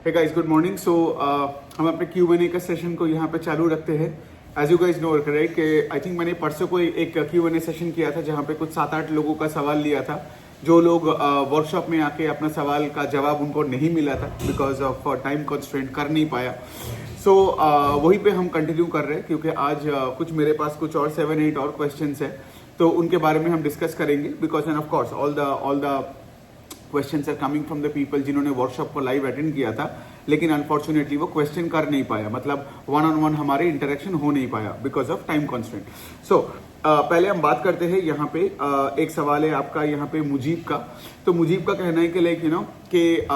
हे guys, good morning. So हम अपने Q&A का सेशन को यहाँ पे चालू रखते हैं। As you guys know right कि आई थिंक मैंने परसों को एक Q&A सेशन किया था जहाँ पे कुछ 7-8 लोगों का सवाल लिया था। जो लोग वर्कशॉप में आके अपना सवाल का जवाब उनको नहीं मिला था बिकॉज ऑफ टाइम कंस्ट्रेंट कर नहीं पाया। सो वही पे हम कंटिन्यू कर रहे हैं क्योंकि आज कुछ मेरे पास कुछ और 7-8 और क्वेश्चंस है तो उनके बारे में हम डिस्कस करेंगे because end of course all the questions are coming from the people जिन्होंने वर्कशॉप को लाइव अटेंड किया था लेकिन अनफॉर्चुनेटली वो क्वेश्चन कर नहीं पाया, मतलब 1-on-1 हमारे इंटरेक्शन हो नहीं पाया बिकॉज ऑफ टाइम कॉन्स्टेंट। सो पहले हम बात करते हैं यहाँ पे एक सवाल है आपका यहाँ पे मुजीब का। तो मुजीब का कहना है कि लाइक यू नो कि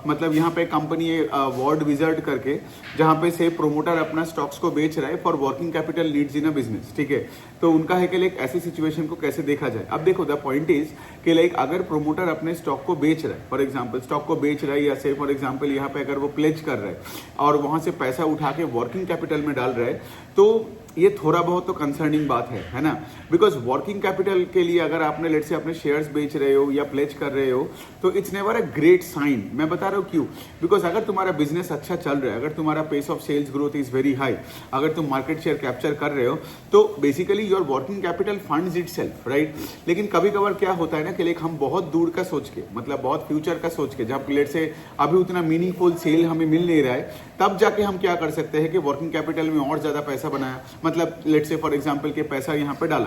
मतलब यहाँ पे कंपनी है वर्ड विजर्ड करके जहाँ पे से प्रोमोटर अपना स्टॉक्स को बेच रहा है for working capital needs in a business. ठीक है, तो उनका है कि लाइक ऐसी सिचुएशन को कैसे देखा जाए। अब देखो द पॉइंट इज कि लाइक अगर प्रोमोटर अपने स्टॉक को बेच रहा है, फॉर एग्जाम्पल स्टॉक को बेच रहा है या से फॉर एग्जाम्पल यहाँ पे अगर वो प्लेज कर रहा है और वहां से पैसा उठा के वर्किंग कैपिटल में डाल रहा है तो ये थोड़ा बहुत तो कंसर्निंग बात है ना। बिकॉज वर्किंग कैपिटल के लिए अगर आपने लेट से अपने शेयर्स बेच रहे हो या प्लेज कर रहे हो तो it's never a great sign. मैं बता रहा हूँ क्यों, बिकॉज अगर तुम्हारा बिजनेस अच्छा चल रहा है, अगर तुम्हारा pace of sales growth is very high, अगर तुम मार्केट शेयर कैप्चर कर रहे हो तो basically your working capital funds itself, right. लेकिन कभी कभार क्या होता है ना कि लाइक हम बहुत दूर का सोच के, मतलब बहुत फ्यूचर का सोच के, जब लेट से अभी उतना मीनिंगफुल सेल हमें मिल नहीं रहा है तब जाके हम क्या कर सकते हैं कि वर्किंग कैपिटल में और ज्यादा पैसा बनाया, मतलब लेट से फॉर एग्जांपल के पैसा यहाँ पे डाला।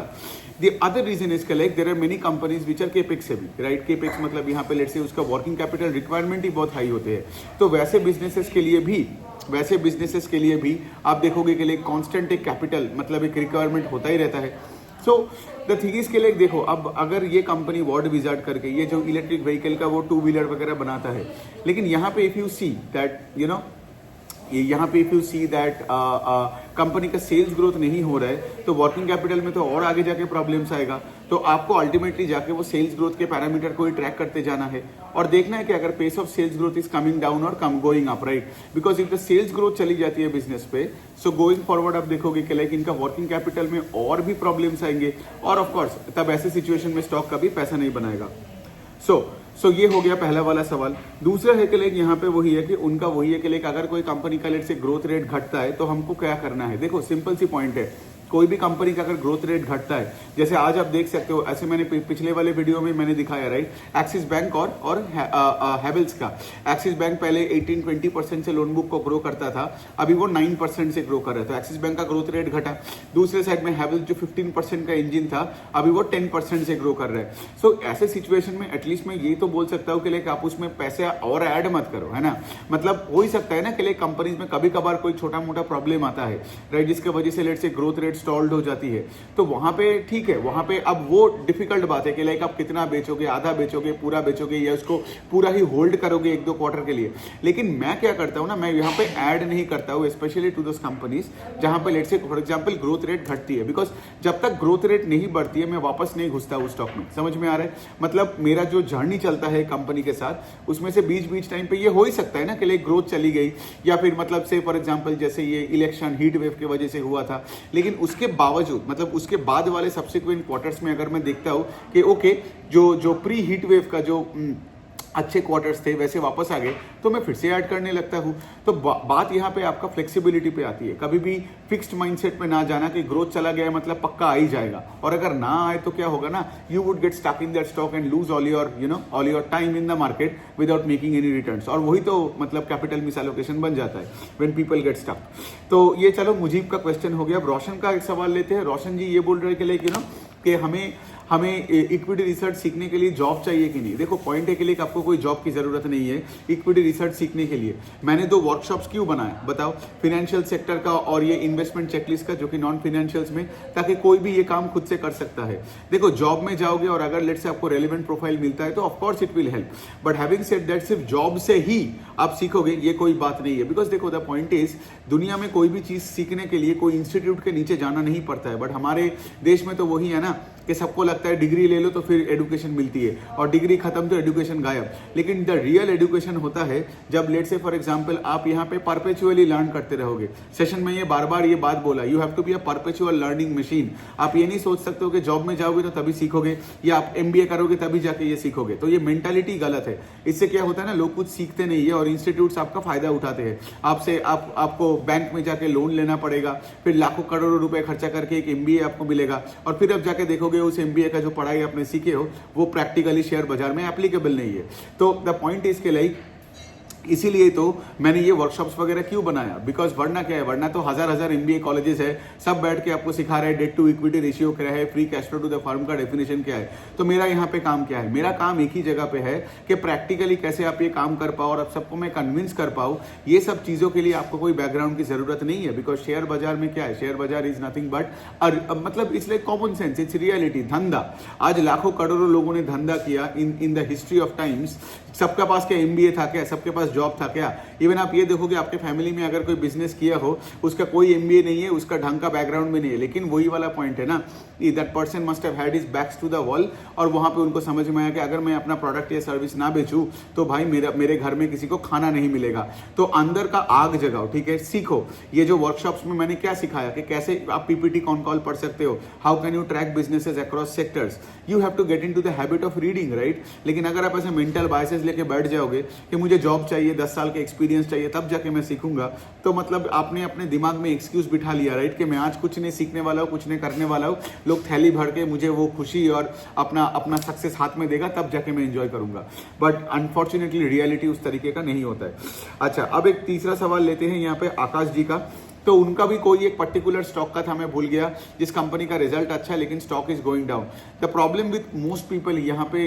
The other reason is like there are many companies which are capex से भी, राइट। केपेक्स मतलब यहाँ पे लेट से उसका वर्किंग कैपिटल रिक्वायरमेंट ही बहुत हाई होते हैं। तो वैसे बिजनेसेस के लिए भी आप देखोगे कि लाइक कांस्टेंट एक कैपिटल मतलब एक रिक्वायरमेंट होता ही रहता है। सो द थिंग इज के लाइक देखो, अब अगर ये कंपनी वर्ड विजार्ड करके ये जो इलेक्ट्रिक व्हीकल का वो 2-व्हीलर वगैरह बनाता है, लेकिन यहाँ पे if you see that you know यहाँ पे if you see that company का सेल्स ग्रोथ नहीं हो रहा है तो वर्किंग कैपिटल में तो और आगे जाके प्रॉब्लम्स आएगा। तो आपको अल्टीमेटली जाके वो सेल्स ग्रोथ के पैरामीटर को ही ट्रैक करते जाना है और देखना है कि अगर pace of sales growth is coming down और कम going up, right. Because if the sales growth चली जाती है बिजनेस पे सो गोइंग फॉरवर्ड आप देखोगे कि लाइक इनका वर्किंग कैपिटल में और भी प्रॉब्लम्स आएंगे और ऑफकोर्स तब ऐसे सिचुएशन में स्टॉक कभी पैसा नहीं बनाएगा। सो ये हो गया पहला वाला सवाल। दूसरा है कि लाइक यहाँ पे वही है कि उनका वही है कि लाइक अगर कोई कंपनी का लेट से ग्रोथ रेट घटता है तो हमको क्या करना है। देखो सिंपल सी पॉइंट है, कोई भी कंपनी का अगर ग्रोथ रेट घटता है, जैसे आज आप देख सकते हो, ऐसे मैंने पिछले वाले वीडियो में मैंने दिखाया, राइट। एक्सिस बैंक और हैवेल्स का। एक्सिस बैंक पहले 18-20% से लोन बुक को ग्रो करता था, अभी वो 9% से ग्रो कर रहा था। एक्सिस बैंक का ग्रोथ रेट घटा। दूसरे साइड में हैवेल्स जो 15% का इंजन था अभी वो 10% से ग्रो कर रहा है। सो ऐसे सिचुएशन में एटलीस्ट मैं ये तो बोल सकता हूँ कि लाइक आप उसमें पैसे और ऐड मत करो, है ना। मतलब हो ही सकता है ना कि लाइक कंपनीज में कभी कभार कोई छोटा मोटा प्रॉब्लम आता है, राइट, जिसकी वजह से लेट से ग्रोथ रेट स्टॉल्ड हो जाती है। तो वहां पे ठीक है, वहां पे अब वो डिफिकल्ट बात है कि लाइक आप कितना बेचोगे, आधा बेचोगे, पूरा बेचोगे या उसको पूरा ही होल्ड करोगे 1-2 क्वार्टर के लिए। लेकिन मैं क्या करता हूं ना, मैं यहाँ पे ऐड नहीं करता हूं स्पेशली टू दोस कंपनीज जहां पे लेट से फॉर एग्जांपल ग्रोथ रेट घटती है। बिकॉज जब तक ग्रोथ रेट नहीं बढ़ती है मैं वापस नहीं घुसता उस स्टॉक में। समझ में आ रहा है, मतलब मेरा जो जर्नी चलता है कंपनी के साथ उसमें से बीच टाइम पे ये हो ही सकता है ना कि लाइक ग्रोथ चली गई या फिर मतलब से फॉर एग्जांपल जैसे ये इलेक्शन हीट वेव की वजह से हुआ था, लेकिन उसके बावजूद मतलब उसके बाद वाले सब्सिक्वेंट क्वार्टर्स में अगर मैं देखता हूं कि ओके जो प्री हीट वेव का जो अच्छे क्वार्टर्स थे वैसे वापस आ गए तो मैं फिर से ऐड करने लगता हूं। तो बात यहाँ पे आपका फ्लेक्सिबिलिटी पे आती है। कभी भी फिक्स्ड माइंडसेट में ना जाना कि ग्रोथ चला गया मतलब पक्का आ ही जाएगा, और अगर ना आए तो क्या होगा ना, you would get stuck in that stock and lose all your time in the market without making any returns. और वही तो मतलब कैपिटल मिस एलोकेशन बन जाता है व्हेन पीपल गेट स्टक। तो ये चलो मुजीब का क्वेश्चन हो गया। रोशन का एक सवाल लेते हैं। रोशन जी ये बोल रहे हैं कि लाइक कि हमें इक्विटी रिसर्च सीखने के लिए जॉब चाहिए कि नहीं। देखो पॉइंट है के लिए आपको कोई जॉब की जरूरत नहीं है इक्विटी रिसर्च सीखने के लिए। मैंने 2 वर्कशॉप्स क्यों बनाए बताओ, फिनेंशियल सेक्टर का और ये इन्वेस्टमेंट चेकलिस्ट का जो कि नॉन फाइनेंशियल्स में, ताकि कोई भी ये काम खुद से कर सकता है। देखो जॉब में जाओगे और अगर लेट से आपको रेलिवेंट प्रोफाइल मिलता है तो of course it will help, but having said that सिर्फ जॉब से ही आप सीखोगे ये कोई बात नहीं है। बिकॉज देखो द पॉइंट इज दुनिया में कोई भी चीज सीखने के लिए कोई इंस्टीट्यूट के नीचे जाना नहीं पड़ता है, बट हमारे देश में तो वही है ना कि सबको लगता है डिग्री ले लो तो फिर एजुकेशन मिलती है, और डिग्री खत्म तो एजुकेशन गायब। लेकिन द रियल एजुकेशन होता है जब लेट से फॉर एग्जांपल आप यहाँ पे परपेचुअली लर्न करते रहोगे। सेशन में ये बार बार ये बात बोला, you have to be a perpetual learning machine. आप ये नहीं सोच सकते हो कि जॉब में जाओगे तो तभी सीखोगे, या आप MBA करोगे तभी जाके ये सीखोगे, तो ये मेंटालिटी गलत है। इससे क्या होता है ना, लोग कुछ सीखते नहीं है और इंस्टीट्यूट्स आपका फायदा उठाते हैं। आपसे आपको बैंक में जाके लोन लेना पड़ेगा, फिर लाखों करोड़ों रुपए खर्चा करके एक MBA आपको मिलेगा, और फिर अब जाके देखोगे उस MBA का जो पढ़ाई आपने सीखे हो वो प्रैक्टिकली शेयर बाजार में एप्लीकेबल नहीं है। तो द पॉइंट इज के लाइक इसीलिए तो मैंने ये वर्कशॉप्स वगैरह क्यों बनाया, बिकॉज वरना क्या है, वरना तो हजार MBA कॉलेजेस है, सब बैठ के आपको सिखा रहे हैं डेट टू इक्विटी रेशियो क्या है, free cash flow to the firm का डेफिनेशन क्या है। तो मेरा यहाँ पे काम क्या है, मेरा काम एक ही जगह पे है कि प्रैक्टिकली कैसे आप ये काम कर पाओ और आप सबको मैं कन्विंस कर पाऊँ। ये सब चीजों के लिए आपको कोई बैकग्राउंड की जरूरत नहीं है, बिकॉज शेयर बाजार में क्या है, शेयर बाजार इज नथिंग बट मतलब it's like common sense, it's reality, धंधा। आज लाखों करोड़ों लोगों ने धंधा किया in the history of times. सबके पास क्या MBA था क्या, सबके पास जॉब था क्या? इवन आप ये देखोगे आपके फैमिली में अगर कोई बिजनेस किया हो, उसका कोई MBA नहीं है, उसका ढंग का बैकग्राउंड भी नहीं है, लेकिन वही वाला पॉइंट है ना, that person must have had his backs to the wall, और वहां पे उनको समझ में आया कि अगर मैं अपना प्रोडक्ट या सर्विस ना बेचूं तो भाई मेरे घर में किसी को खाना नहीं मिलेगा। तो अंदर का आग जगाओ, ठीक है, सीखो। ये जो वर्कशॉप्स में मैंने क्या सिखाया कि कैसे आप PPT कॉन कॉल पढ़ सकते हो, how can you track businesses across sectors, you have to get into the habit of reading, right. लेकिन अगर आप ऐसे मेंटल बायसेस लेके बैठ जाओगे कि मुझे जॉब चाहिए, 10 साल के एक्सपीरियंस चाहिए तब जाके मैं सीखूंगा, तो मतलब आपने अपने दिमाग में एक्सक्यूज बिठा लिया, राइट, कि मैं आज कुछ नहीं सीखने वाला हूँ, कुछ नहीं करने वाला हूँ, लोग थैली भर के मुझे वो खुशी और अपना सक्सेस हाथ में देगा तब जाके मैं एंजॉय करूंगा। बट अनफॉर्चुनेटली रियलिटी उस तरीके का नहीं होता है। अच्छा, अब एक तीसरा सवाल लेते हैं यहाँ पे आकाश जी का। तो उनका भी कोई एक पर्टिकुलर स्टॉक का था, मैं भूल गया, जिस कंपनी का रिजल्ट अच्छा है लेकिन stock is going down. The problem with most people यहाँ पे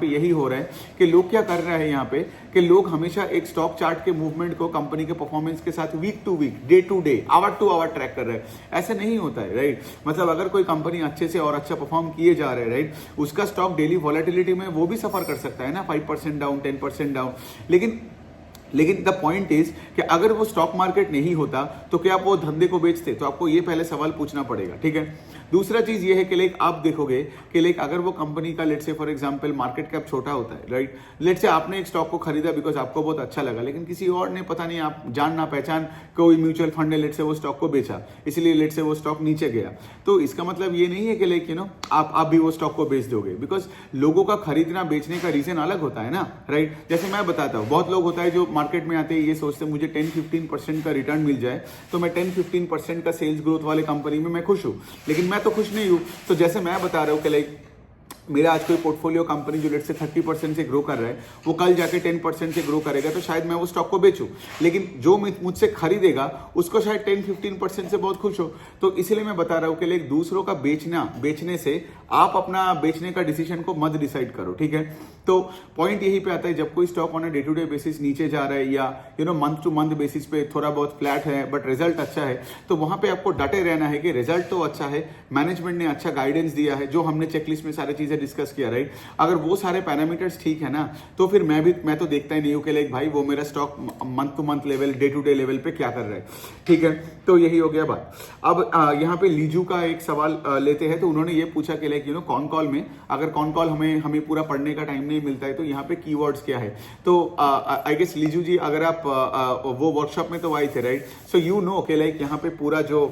यही हो रहा है कि लोग क्या कर रहे हैं यहाँ पे कि लोग हमेशा एक स्टॉक चार्ट के मूवमेंट को कंपनी के परफॉर्मेंस के साथ week to week, day to day, hour to hour track कर रहे हैं। ऐसा नहीं होता है, राइट। मतलब अगर कोई कंपनी अच्छे से और अच्छा परफॉर्म किए जा रहे हैं, राइट, उसका स्टॉक डेली वॉलेटिलिटी में वो भी सफर कर सकता है ना, 5% डाउन, 10% डाउन। लेकिन द पॉइंट इज कि अगर वो स्टॉक मार्केट नहीं होता तो क्या आप वो धंधे को बेचते? तो आपको ये पहले सवाल पूछना पड़ेगा, ठीक है। दूसरा चीज ये है कि लाइक आप देखोगे कि लाइक अगर वो कंपनी का लेट से फॉर एग्जांपल मार्केट कैप छोटा होता है, राइट, लेट से आपने एक स्टॉक को खरीदा बिकॉज आपको बहुत अच्छा लगा, लेकिन किसी और ने पता नहीं आप जान ना पहचान कोई म्यूचुअल फंड ने लेट से वो स्टॉक को बेचा, इसलिए लेट से वो स्टॉक नीचे गया। तो इसका मतलब ये नहीं है कि लाइक आप भी वो स्टॉक को बेच दोगे, बिकॉज लोगों का खरीदना बेचने का रीजन अलग होता है ना, राइट। जैसे मैं बताता हूँ, बहुत लोग होता है जो मार्केट में आते हैं ये सोचते हैं मुझे 10-15% का रिटर्न मिल जाए तो मैं 10-15% का सेल्स ग्रोथ वाले कंपनी में मैं खुश हूं, लेकिन मैं तो खुश नहीं हूं। तो जैसे मैं बता रहा हूं कि लाइक मेरा आज कोई पोर्टफोलियो कंपनी जो लेट से 30% से ग्रो कर रहा है वो कल जाके 10% से ग्रो करेगा, तो शायद मैं वो स्टॉक को बेचूं, लेकिन जो मुझसे खरीदेगा उसको शायद 10-15% से बहुत खुश हो। तो इसलिए मैं बता रहा हूं कि लाइक दूसरों का बेचने से आप अपना बेचने का डिसीजन को मत डिसाइड करो, ठीक है। तो पॉइंट यही पे आता है, जब कोई stock on a day to day basis नीचे जा रहा है या मंथ टू मंथ बेसिस पे थोड़ा बहुत फ्लैट है बट रिजल्ट अच्छा है, तो वहां पे आपको डटे रहना है कि रिजल्ट तो अच्छा है, मैनेजमेंट ने अच्छा गाइडेंस दिया है, जो हमने चेकलिस्ट में सारी चीजें डिस्कस किया, राइट। अगर वो सारे पैरामीटर्स ठीक है ना, तो फिर मैं तो देखता ही नहीं हूं कि लाइक भाई वो मेरा stock month to month level, day to day level पे क्या कर रहा है, ठीक है। तो यही हो गया बात। अब यहाँ पे लीजू का एक सवाल लेते हैं। तो उन्होंने ये पूछा कि लाइक कॉन कॉल में अगर कॉन कॉल हमें पूरा पढ़ने का टाइम नहीं मिलता है तो यहाँ पे कीवर्ड्स क्या है। तो आई गेस लीजू जी अगर आप वो वर्कशॉप में तो आए थे, राइट, सो यू नो कि लाइक यहाँ पे पूरा जो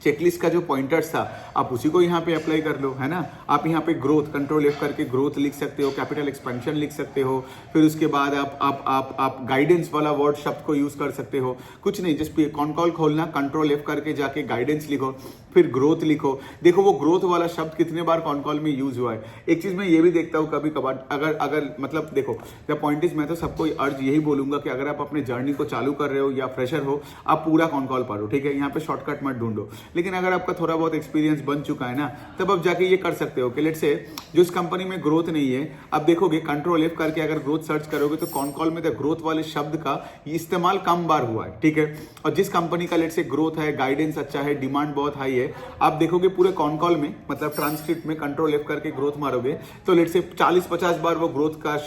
चेकलिस्ट का जो पॉइंटर्स था आप उसी को यहाँ पे अप्लाई कर लो, है ना। आप यहाँ पे ग्रोथ, कंट्रोल एफ करके ग्रोथ लिख सकते हो, कैपिटल एक्सपेंशन लिख सकते हो, फिर उसके बाद आप गाइडेंस वाला वर्ड शब्द को यूज कर सकते हो। कुछ नहीं, जस्ट कॉन कॉल खोलना, कंट्रोल एफ करके जाके गाइडेंस लिखो, फिर ग्रोथ लिखो। देखो वो ग्रोथ वाला शब्द कितने बार कॉन कॉल में यूज हुआ है। एक चीज मैं ये भी देखता हूँ कभी कभार, अगर मतलब देखो द पॉइंट इज, मैं तो सबको अर्ज यही बोलूंगा कि अगर आप अपने जर्नी को चालू कर रहे हो या फ्रेशर हो, आप पूरा कॉन कॉल पढ़ो, ठीक है। यहाँ पे शॉर्टकट मत ढूंढो। लेकिन अगर आपका थोड़ा बहुत एक्सपीरियंस बन चुका है ना, तब आप जाके ये कर सकते हो कि लेट से जो इस कंपनी में ग्रोथ नहीं है, आप देखोगे कंट्रोल एफ करके अगर ग्रोथ सर्च करोगे तो कॉन कॉल में द ग्रोथ वाले शब्द का इस्तेमाल कम बार हुआ है, ठीक है। और जिस कंपनी का लेट से ग्रोथ है, गाइडेंस अच्छा है, डिमांड बहुत हाई है, आप देखोगे पूरे कॉन कॉल में, मतलब ट्रांसक्रिप्ट में कंट्रोल एफ करके ग्रोथ मारोगे तो लेट से 40-50 बार वो ग्रोथ का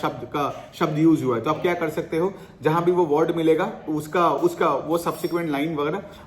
शब्द यूज हुआ है। तो आप क्या कर सकते हो, जहां भी वो वर्ड मिलेगा उसका वो सब्सिक्वेंट लाइन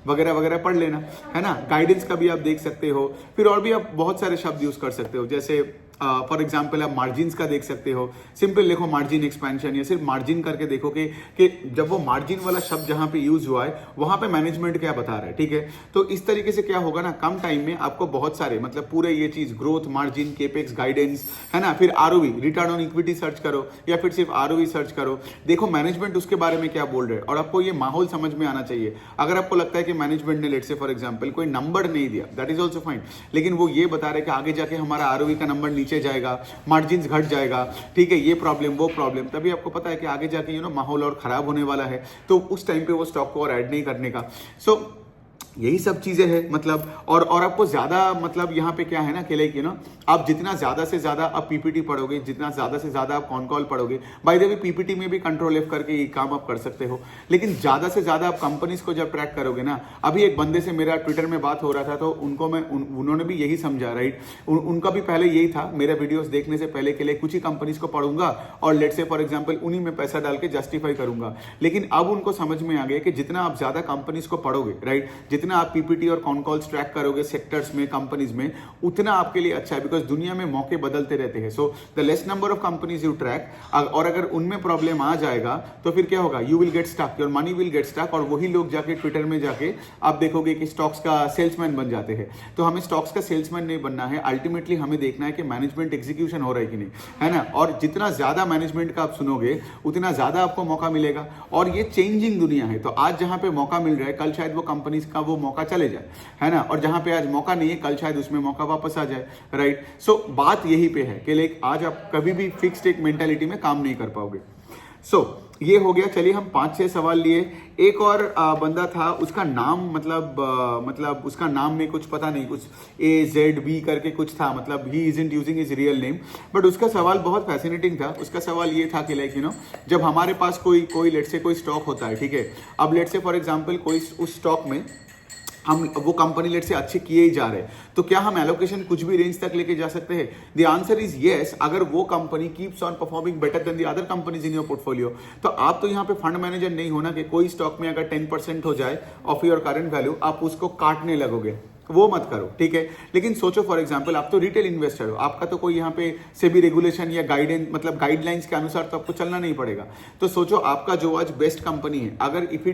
वगैरह पढ़ लेना, है ना। गाइडेंस का भी आप देख सकते हो। फिर और भी आप बहुत सारे शब्द यूज कर सकते हो, जैसे फॉर एग्जाम्पल आप मार्जिन का देख सकते हो। सिंपल लिखो मार्जिन एक्सपेंशन या सिर्फ मार्जिन करके देखो कि जब वो मार्जिन वाला शब्द जहां पे यूज हुआ है वहां पे मैनेजमेंट क्या बता रहा है, ठीक है। तो इस तरीके से क्या होगा ना, कम टाइम में आपको बहुत सारे मतलब पूरे ये चीज ग्रोथ, मार्जिन, केपेक्स, गाइडेंस, है ना। फिर ROV, return on equity search करो या फिर सिर्फ आरओवी सर्च करो, देखो मैनेजमेंट उसके बारे में क्या बोल रहे हैं और आपको ये माहौल समझ में आना चाहिए। अगर आपको लगता है कि मैनेजमेंट ने लेट्स से फॉर एग्जांपल कोई नंबर नहीं दिया, दैट इज ऑल्सो फाइन, लेकिन वो ये बता रहे कि आगे जाके हमारा आरओवी का नंबर नीचे जाएगा, मार्जिन घट जाएगा, ठीक है, ये प्रॉब्लम वो प्रॉब्लम, तभी आपको पता है कि आगे जाके माहौल और खराब होने वाला है, तो उस टाइम पे वो स्टॉक को और ऐड नहीं करने का। सो यही सब चीजें हैं मतलब। और आपको ज्यादा मतलब यहाँ पे क्या है ना कि लाइक आप जितना ज्यादा से ज्यादा आप पीपीटी पढ़ोगे, जितना ज्यादा से ज्यादा आप कॉन कॉल पढ़ोगे, बाय द वे पीपीटी में भी कंट्रोल एफ करके ये काम आप कर सकते हो, लेकिन ज्यादा से ज्यादा आप कंपनीज को जब ट्रैक करोगे ना, अभी एक बंदे से मेरा ट्विटर में बात हो रहा था तो उनको उन्होंने भी यही समझा, राइट। उनका भी पहले यही था, मेरा वीडियोस देखने से पहले के लिए कुछ ही कंपनीज को पढ़ूंगा और लेट से फॉर एग्जांपल उन्हीं में पैसा डाल के जस्टिफाई करूंगा। लेकिन अब उनको समझ में आ गया कि जितना आप ज्यादा कंपनीज को पढ़ोगे, राइट, जितना आप पीपीटी और कॉन कॉल्स ट्रैक करोगे सेक्टर्स में, कंपनीज में, उतना आपके लिए अच्छा है, बिकॉज दुनिया में मौके बदलते रहते हैं। So the less number of companies you track, और अगर उनमें प्रॉब्लम आ जाएगा तो फिर क्या होगा, you will get stuck, your money will get stuck, और वही लोग जाके ट्विटर में जाके आप देखोगे कि स्टॉक्स का सेल्समैन बन जाते हैं। तो हमें स्टॉक्स का सेल्समैन नहीं बनना है, अल्टीमेटली हमें देखना है कि मैनेजमेंट एग्जीक्यूशन हो रहा है कि नहीं, है ना। और जितना ज्यादा मैनेजमेंट का आप सुनोगे उतना ज्यादा आपको मौका मिलेगा, और ये चेंजिंग दुनिया है। तो आज जहां पे मौका मिल रहा है, कल शायद वो कंपनीज का वो मौका चले जाए, है ना, और जहां पे आज मौका नहीं है, कल शायद उसमें मौका वापस आ जाए, राइट। सो बात यही पे है कि लाइक आज आप कभी भी फिक्स्ड एक मेंटालिटी में काम नहीं कर पाओगे। सो ये हो गया। चलिए हम 5-6 सवाल लिए। एक और बंदा था, उसका नाम मतलब उसका नाम में कुछ पता नहीं, कुछ AZB करके कुछ था, मतलब ही isn't using his real name, but उसका सवाल बहुत फैसिनेटिंग था। उसका सवाल ये था कि लाइक जब हमारे पास कोई लेट से कोई स्टॉक होता है, ठीक है, अब लेट से फॉर एग्जांपल कोई उस स्टॉक में हम वो कंपनी लेट से अच्छे किए ही जा रहे हैं, तो क्या हम एलोकेशन कुछ भी रेंज तक लेके जा सकते हैं? द आंसर इज यस, अगर वो company keeps on performing better than the other companies in your portfolio. तो आप तो यहाँ पे फंड मैनेजर नहीं होना कि कोई स्टॉक में अगर 10% हो जाए ऑफ योर करंट वैल्यू आप उसको काटने लगोगे, वो मत करो, ठीक है। लेकिन सोचो फॉर एग्जांपल आप तो रिटेल इन्वेस्टर हो, आपका तो कोई यहाँ पे सेबी रेगुलेशन या गाइडेंस मतलब गाइडलाइंस के अनुसार तो आपको चलना नहीं पड़ेगा। तो सोचो आपका जो आज बेस्ट कंपनी है, अगर if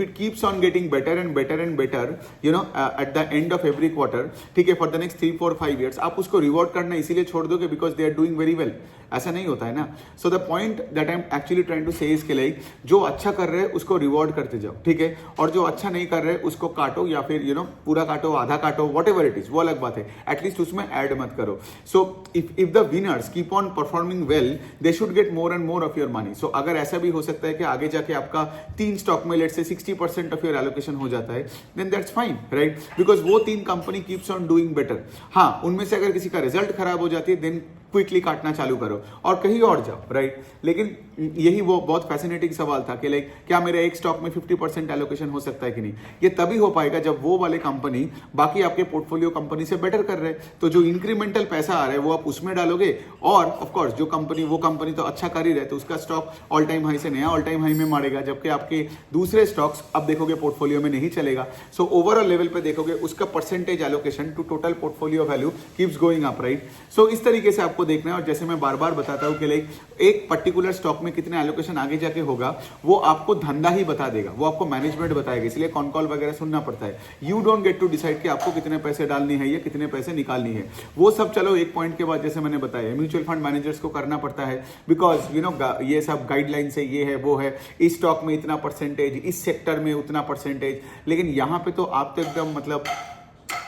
it keeps on getting better and better and better at the end of every quarter, ठीक है, फॉर द नेक्स्ट 3-4-5 years, आप उसको रिवॉर्ड करना इसीलिए छोड़ दोगे because they are doing very well? ऐसा नहीं होता है ना। So the point that I am actually trying to say is के लाइक जो अच्छा कर रहे हैं उसको रिवॉर्ड करते जाओ, ठीक है, और जो अच्छा नहीं कर रहे उसको काटो, या फिर पूरा काटो, आधा काटो, वॉट एवर इट इज, वो अलग बात है, एटलीस्ट उसमें ऐड मत करो। So if the winners keep on performing well they should get more and more of your money. So अगर ऐसा भी हो सकता है कि आगे जाके आपका 3 स्टॉक में लेट से 60% ऑफ योर एलोकेशन हो जाता है, then that's fine, right, because वो 3 company keeps on doing better. हाँ, उनमें से अगर किसी का रिजल्ट खराब हो जाती है देन क्विकली काटना चालू करो और कहीं और जाओ, राइट। लेकिन यही वो बहुत फैसिनेटिंग सवाल था कि लाइक क्या मेरे एक स्टॉक में 50% एलोकेशन हो सकता है कि नहीं? ये तभी हो पाएगा जब वो वाले कंपनी बाकी आपके पोर्टफोलियो कंपनी से बेटर कर रहे हैं, तो जो इंक्रीमेंटल पैसा आ रहा है वो आप उसमें डालोगे, और ऑफकोर्स जो कंपनी वो कंपनी तो अच्छा कर ही रहे तो उसका स्टॉक ऑल टाइम हाई से नया ऑल टाइम हाई में मारेगा, जबकि आपके दूसरे स्टॉक्स अब देखोगे पोर्टफोलियो में नहीं चलेगा। सो ओवरऑल लेवल पे देखोगे उसका percentage allocation to total portfolio value keeps going up, right. So इस तरीके से आपको देखना है, और जैसे मैं बार बार बताता हूं कि लाइक एक पर्टिकुलर स्टॉक में कितना एलोकेशन आगे जाके होगा वो आपको धंधा ही बता देगा, वो आपको मैनेजमेंट बताएगा, इसलिए कॉन कॉल वगैरह सुनना पड़ता है। You don't get to decide कि आपको कितने पैसे डालनी है या कितने पैसे निकालनी है, वो सब चलो एक पॉइंट के बाद जैसे मैंने बताया म्यूचुअल फंड मैनेजर्स को करना पड़ता है, बिकॉज ये सब गाइडलाइंस है, ये है वो है, इस स्टॉक में इतना परसेंटेज, इस सेक्टर में उतना परसेंटेज। लेकिन यहां पे तो आप तो एकदम मतलब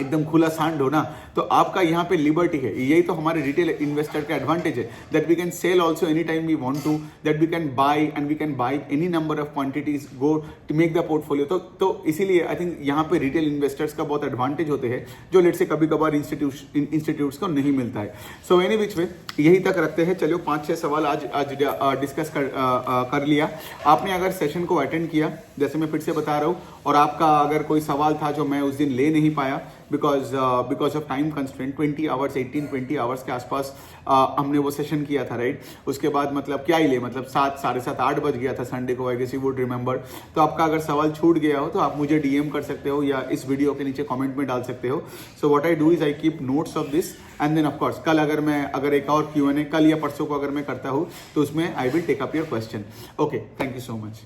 एकदम खुला सांड हो ना, तो आपका यहाँ पे लिबर्टी है। यही तो हमारे रिटेल इन्वेस्टर का एडवांटेज है, that we can sell also any time we want to, that we can buy and we can buy any number of quantities go to make the portfolio. तो इसीलिए I think यहाँ पे retail investors का बहुत advantage होते हैं, जो late से कभी कभार इंस्टीट्यूट्स को नहीं मिलता है। सो एनी विच वे यही तक रखते हैं। चलो 5-6 सवाल आज डिस्कस कर लिया। आपने अगर सेशन को अटेंड किया, जैसे मैं फिर से बता रहा हूँ, और आपका अगर कोई सवाल था जो मैं उस दिन ले नहीं पाया, because of time constraint 20 hours 18-20 hours के आसपास हमने वो सेशन किया था, राइट। उसके बाद मतलब क्या ही ले, मतलब 7, साढ़े 7, 8 बज गया था संडे को, I guess you would remember. तो आपका अगर सवाल छूट गया हो तो आप मुझे डीएम कर सकते हो या इस वीडियो के नीचे कमेंट में डाल सकते हो। So what I do is I keep notes of this and then of course कल अगर एक और Q&A कल या परसों को अगर मैं करता हूँ तो उसमें I will take up your question. Okay, thank you so much.